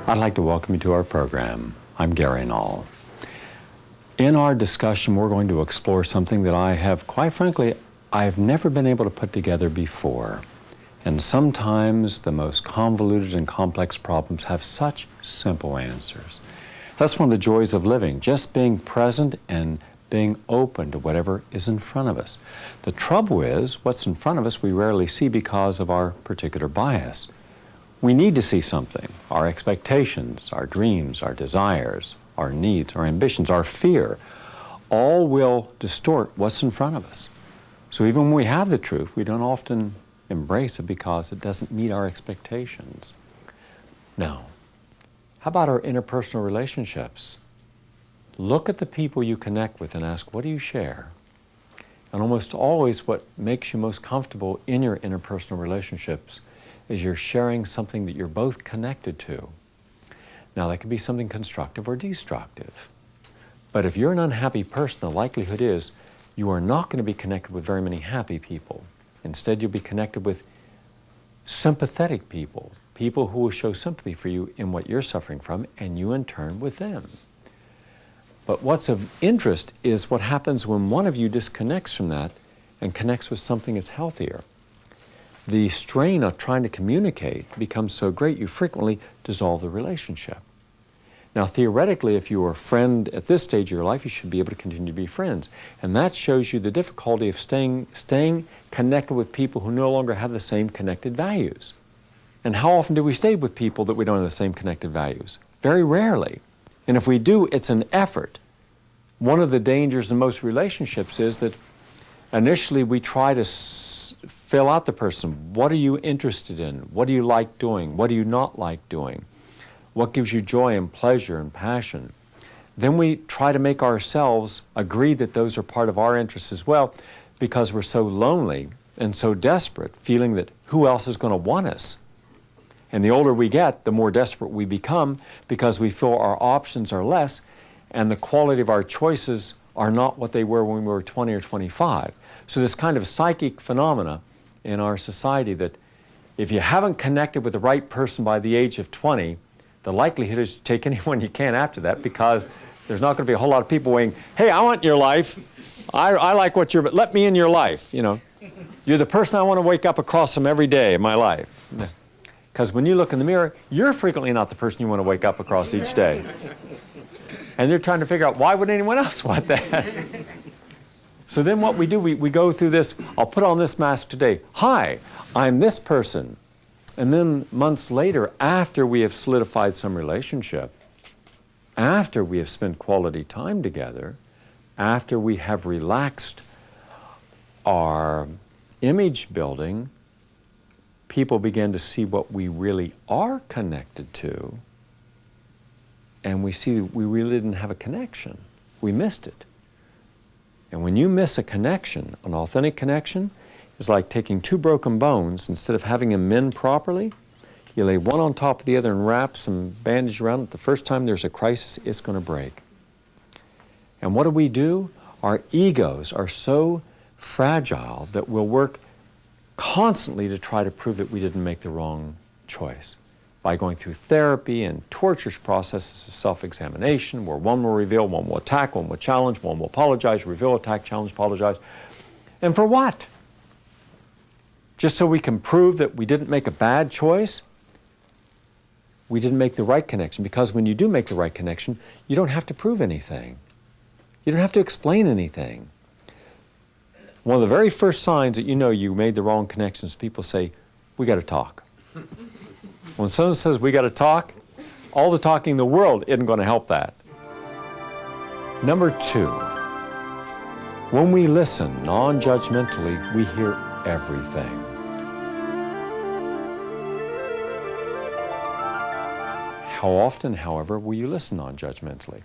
I'd like to welcome you to our program. I'm Gary Null. In our discussion, we're going to explore something that I have, quite frankly, I've never been able to put together before. And sometimes the most convoluted and complex problems have such simple answers. That's one of the joys of living, just being present and being open to whatever is in front of us. The trouble is, what's in front of us we rarely see because of our particular bias. We need to see something. Our expectations, our dreams, our desires, our needs, our ambitions, our fear, all will distort what's in front of us. So even when we have the truth, we don't often embrace it because it doesn't meet our expectations. Now, how about our interpersonal relationships? Look at the people you connect with and ask, what do you share? And almost always what makes you most comfortable in your interpersonal relationships is you're sharing something that you're both connected to. Now, that could be something constructive or destructive. But if you're an unhappy person, the likelihood is you are not going to be connected with very many happy people. Instead, you'll be connected with sympathetic people, people who will show sympathy for you in what you're suffering from, and you in turn with them. But what's of interest is what happens when one of you disconnects from that and connects with something that's healthier. The strain of trying to communicate becomes so great you frequently dissolve the relationship. Now, theoretically, if you are a friend at this stage of your life, you should be able to continue to be friends. And that shows you the difficulty of staying connected with people who no longer have the same connected values. And how often do we stay with people that we don't have the same connected values? Very rarely. And if we do, it's an effort. One of the dangers in most relationships is that initially we try to fill out the person. What are you interested in? What do you like doing? What do you not like doing? What gives you joy and pleasure and passion? Then we try to make ourselves agree that those are part of our interests as well because we're so lonely and so desperate, feeling that who else is going to want us? And the older we get, the more desperate we become because we feel our options are less and the quality of our choices are not what they were when we were 20 or 25. So this kind of psychic phenomena in our society that if you haven't connected with the right person by the age of 20, the likelihood is to take anyone you can after that because there's not going to be a whole lot of people saying, hey, I want your life. I like what you're, but let me in your life, you know. You're the person I want to wake up across from every day of my life. Because when you look in the mirror, you're frequently not the person you want to wake up across each day. And they're trying to figure out, why would anyone else want that? So then what we do, we go through this, I'll put on this mask today. Hi, I'm this person. And then months later, after we have solidified some relationship, after we have spent quality time together, after we have relaxed our image building, people begin to see what we really are connected to, and we see that we really didn't have a connection. We missed it. And when you miss a connection, an authentic connection, it's like taking two broken bones, instead of having them mend properly, you lay one on top of the other and wrap some bandage around it. The first time there's a crisis, it's going to break. And what do? Our egos are so fragile that we'll work constantly to try to prove that we didn't make the wrong choice by going through therapy and torturous processes of self-examination where one will reveal, one will attack, one will challenge, one will apologize, reveal, attack, challenge, apologize. And for what? Just so we can prove that we didn't make a bad choice? We didn't make the right connection, because when you do make the right connection, you don't have to prove anything. You don't have to explain anything. One of the very first signs that you know you made the wrong connections, people say, we got to talk. When someone says we got to talk, all the talking in the world isn't going to help that. Number 2, when we listen non-judgmentally, we hear everything. How often, however, will you listen non-judgmentally?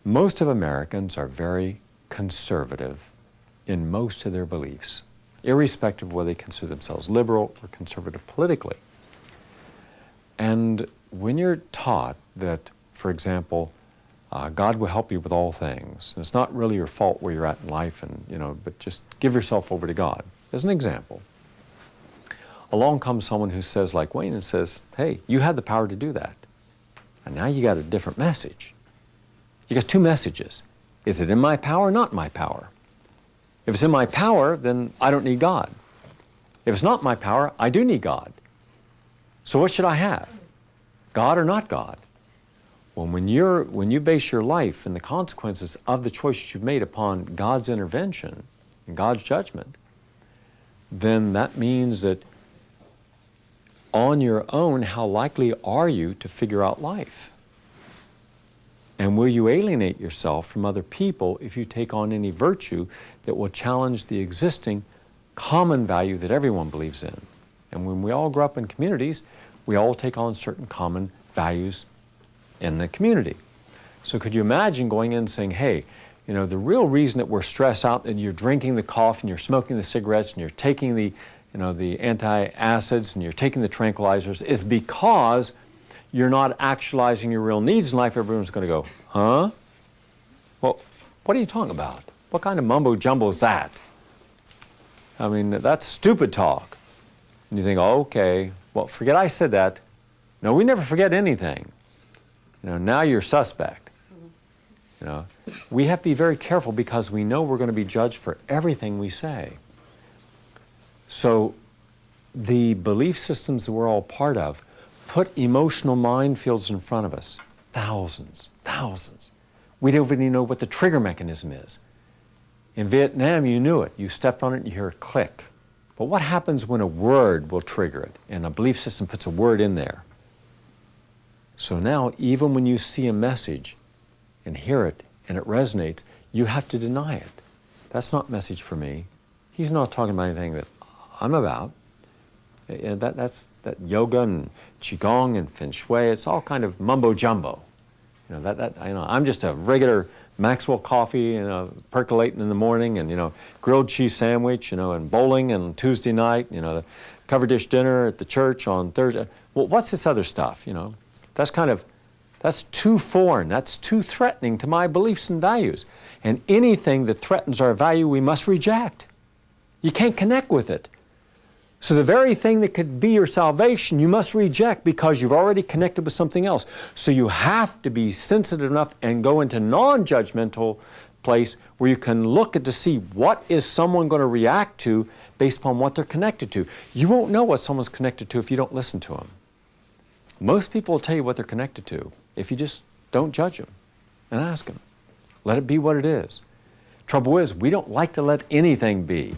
Most of Americans are very conservative in most of their beliefs, irrespective of whether they consider themselves liberal or conservative politically. And when you're taught that, for example, God will help you with all things, and it's not really your fault where you're at in life, and but just give yourself over to God. As an example, along comes someone who says, like Wayne, and says, hey, you had the power to do that. And now you got a different message. You got two messages. Is it in my power, not in my power? If it's in my power, then I don't need God. If it's not my power, I do need God. So what should I have? God or not God? Well, when you base your life and the consequences of the choices you've made upon God's intervention and God's judgment, then that means that on your own, how likely are you to figure out life? And will you alienate yourself from other people if you take on any virtue that will challenge the existing common value that everyone believes in? And when we all grow up in communities, we all take on certain common values in the community. So could you imagine going in and saying, hey, you know, the real reason that we're stressed out and you're drinking the coffee and you're smoking the cigarettes and you're taking the, you know, the antacids and you're taking the tranquilizers is because you're not actualizing your real needs in life. Everyone's going to go, huh? Well, what are you talking about? What kind of mumbo jumbo is that? I mean, that's stupid talk. And you think, oh, okay, well, forget I said that. No, we never forget anything. You know, now you're suspect. You know, we have to be very careful because we know we're going to be judged for everything we say. So the belief systems that we're all part of put emotional minefields in front of us. Thousands. We don't even know what the trigger mechanism is. In Vietnam, you knew it. You stepped on it and you hear a click. But what happens when a word will trigger it and a belief system puts a word in there? So now, even when you see a message and hear it and it resonates, you have to deny it. That's not message for me. He's not talking about anything that I'm about. That's yoga and qigong and feng shui. It's all kind of mumbo jumbo. You know, I'm just a regular Maxwell coffee, you know, percolating in the morning, and, you know, grilled cheese sandwich, you know, and bowling and Tuesday night, you know, the cover dish dinner at the church on Thursday. Well, what's this other stuff, you know? That's too foreign. That's too threatening to my beliefs and values. And anything that threatens our value, we must reject. You can't connect with it. So the very thing that could be your salvation, you must reject because you've already connected with something else. So you have to be sensitive enough and go into non-judgmental place where you can look at to see what is someone going to react to based upon what they're connected to. You won't know what someone's connected to if you don't listen to them. Most people will tell you what they're connected to if you just don't judge them and ask them. Let it be what it is. Trouble is, we don't like to let anything be.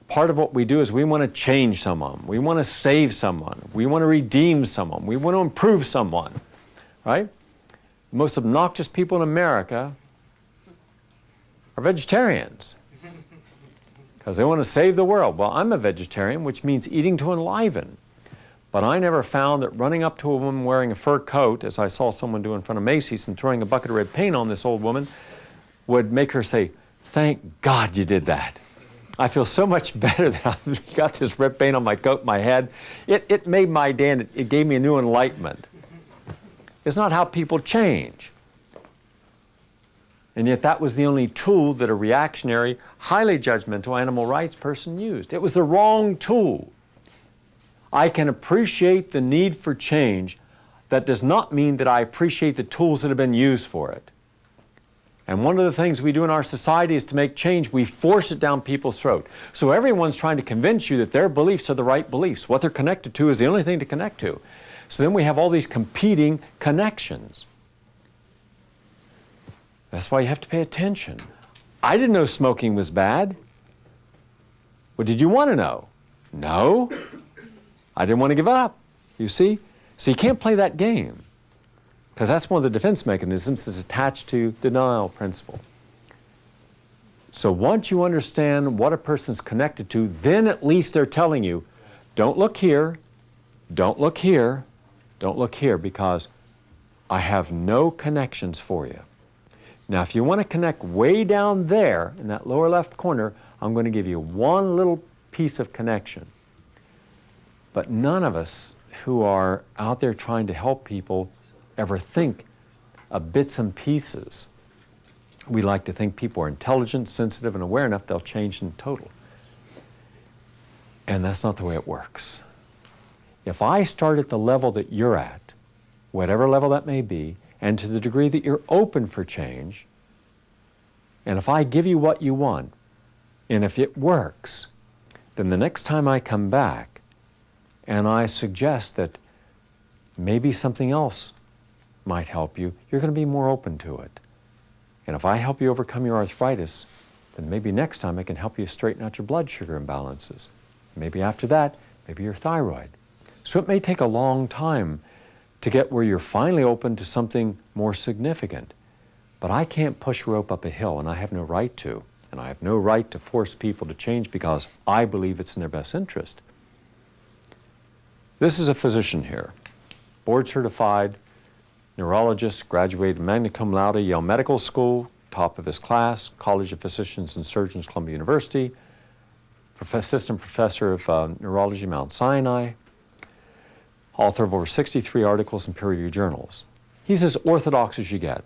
Part of what we do is we want to change someone. We want to save someone. We want to redeem someone. We want to improve someone, right? The most obnoxious people in America are vegetarians because they want to save the world. Well, I'm a vegetarian, which means eating to enliven. But I never found that running up to a woman wearing a fur coat, as I saw someone do in front of Macy's, and throwing a bucket of red paint on this old woman would make her say, "Thank God you did that. I feel so much better that I've got this red paint on my coat, my head." It made my day, and it gave me a new enlightenment. It's not how people change. And yet that was the only tool that a reactionary, highly judgmental animal rights person used. It was the wrong tool. I can appreciate the need for change. That does not mean that I appreciate the tools that have been used for it. And one of the things we do in our society is to make change, we force it down people's throat. So everyone's trying to convince you that their beliefs are the right beliefs. What they're connected to is the only thing to connect to. So then we have all these competing connections. That's why you have to pay attention. I didn't know smoking was bad. Well, did you want to know? No. I didn't want to give up, you see? So you can't play that game, because that's one of the defense mechanisms that's attached to the denial principle. So once you understand what a person's connected to, then at least they're telling you, don't look here, don't look here, don't look here, because I have no connections for you. Now, if you want to connect way down there in that lower left corner, I'm going to give you one little piece of connection. But none of us who are out there trying to help people ever think of bits and pieces. We like to think people are intelligent, sensitive, and aware enough they'll change in total. And that's not the way it works. If I start at the level that you're at, whatever level that may be, and to the degree that you're open for change, and if I give you what you want, and if it works, then the next time I come back and I suggest that maybe something else might help you, you're going to be more open to it. And if I help you overcome your arthritis, then maybe next time I can help you straighten out your blood sugar imbalances. Maybe after that, maybe your thyroid. So it may take a long time to get where you're finally open to something more significant. But I can't push a rope up a hill, and I have no right to. And I have no right to force people to change because I believe it's in their best interest. This is a physician here, board-certified neurologist, graduated magna cum laude, Yale Medical School, top of his class, College of Physicians and Surgeons, Columbia University, assistant professor of neurology, Mount Sinai, author of over 63 articles in peer-reviewed journals. He's as orthodox as you get.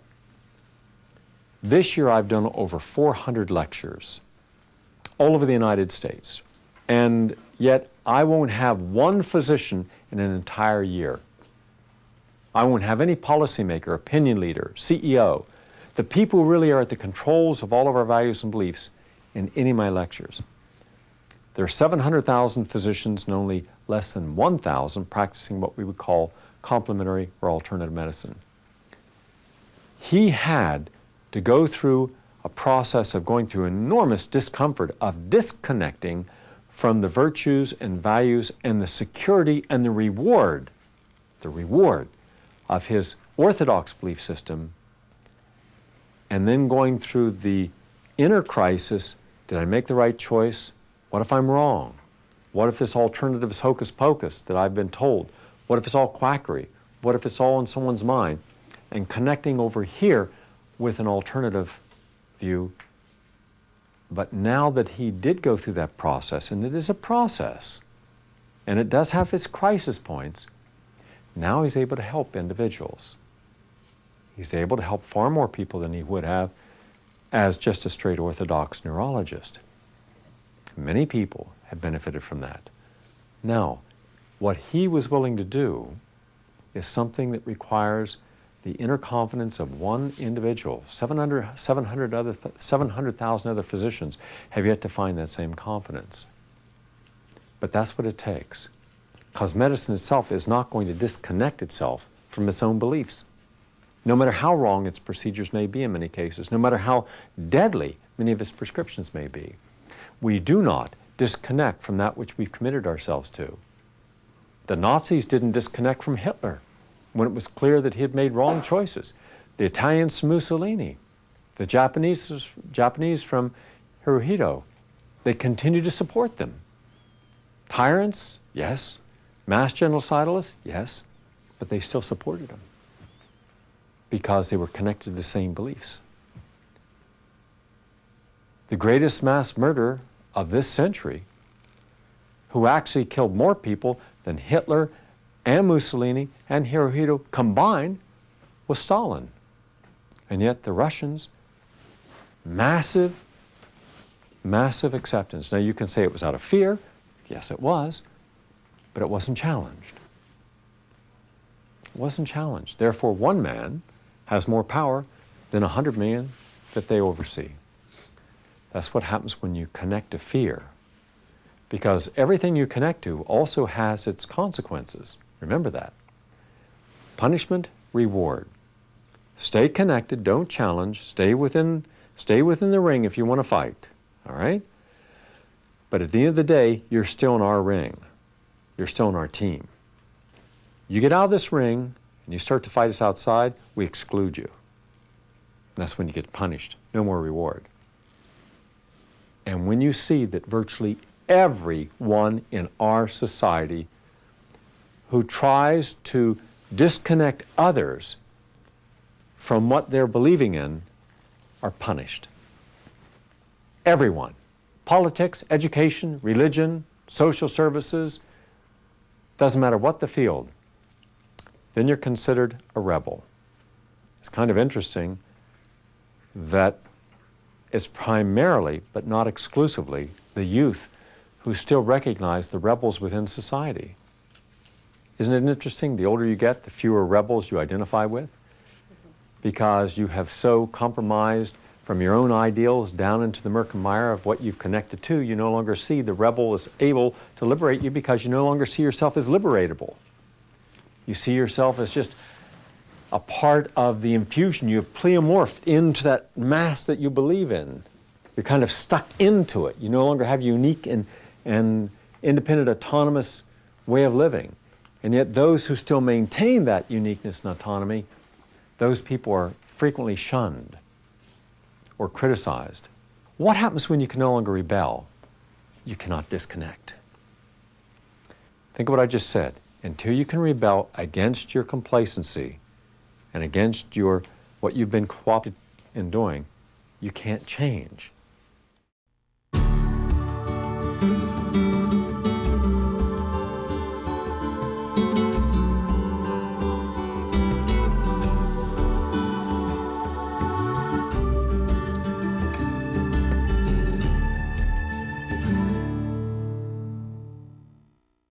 This year I've done over 400 lectures all over the United States, and yet I won't have one physician in an entire year. I won't have any policymaker, opinion leader, CEO, the people who really are at the controls of all of our values and beliefs in any of my lectures. There are 700,000 physicians and only less than 1,000 practicing what we would call complementary or alternative medicine. He had to go through a process of going through enormous discomfort of disconnecting from the virtues and values and the security and the reward of his orthodox belief system, and then going through the inner crisis. Did I make the right choice? What if I'm wrong? What if this alternative is hocus pocus that I've been told? What if it's all quackery? What if it's all in someone's mind? And connecting over here with an alternative view. But now that he did go through that process, and it is a process, and it does have its crisis points, now he's able to help individuals. He's able to help far more people than he would have as just a straight orthodox neurologist. Many people have benefited from that. Now, what he was willing to do is something that requires the inner confidence of one individual. 700,000 other physicians have yet to find that same confidence. But that's what it takes. Because medicine itself is not going to disconnect itself from its own beliefs. No matter how wrong its procedures may be in many cases, no matter how deadly many of its prescriptions may be, we do not disconnect from that which we've committed ourselves to. The Nazis didn't disconnect from Hitler when it was clear that he had made wrong choices. The Italians from Mussolini, the Japanese from Hirohito, they continued to support them. Tyrants, yes. Mass genocidalists, yes. But they still supported them because they were connected to the same beliefs. The greatest mass murderer of this century, who actually killed more people than Hitler and Mussolini and Hirohito combined, was Stalin. And yet the Russians, massive acceptance. Now you can say it was out of fear. Yes, it was. But it wasn't challenged. It wasn't challenged. Therefore, one man has more power than 100 million that they oversee. That's what happens when you connect to fear. Because everything you connect to also has its consequences. Remember that. Punishment, reward. Stay connected, don't challenge, stay within the ring if you want to fight. All right? But at the end of the day, you're still in our ring. You're still in our team. You get out of this ring and you start to fight us outside, we exclude you. That's when you get punished. No more reward. And when you see that virtually everyone in our society who tries to disconnect others from what they're believing in are punished. Everyone. Politics, education, religion, social services, doesn't matter what the field. Then you're considered a rebel. It's kind of interesting that it's primarily, but not exclusively, the youth who still recognize the rebels within society. Isn't it interesting? The older you get, the fewer rebels you identify with, because you have so compromised from your own ideals down into the murk and mire of what you've connected to. You no longer see the rebel as able to liberate you because you no longer see yourself as liberatable. You see yourself as just a part of the infusion. You've pleomorphed into that mass that you believe in. You're kind of stuck into it. You no longer have a unique and independent, autonomous way of living. And yet those who still maintain that uniqueness and autonomy, those people are frequently shunned or criticized. What happens when you can no longer rebel? You cannot disconnect. Think of what I just said. Until you can rebel against your complacency and against what you've been co-opted in doing, you can't change.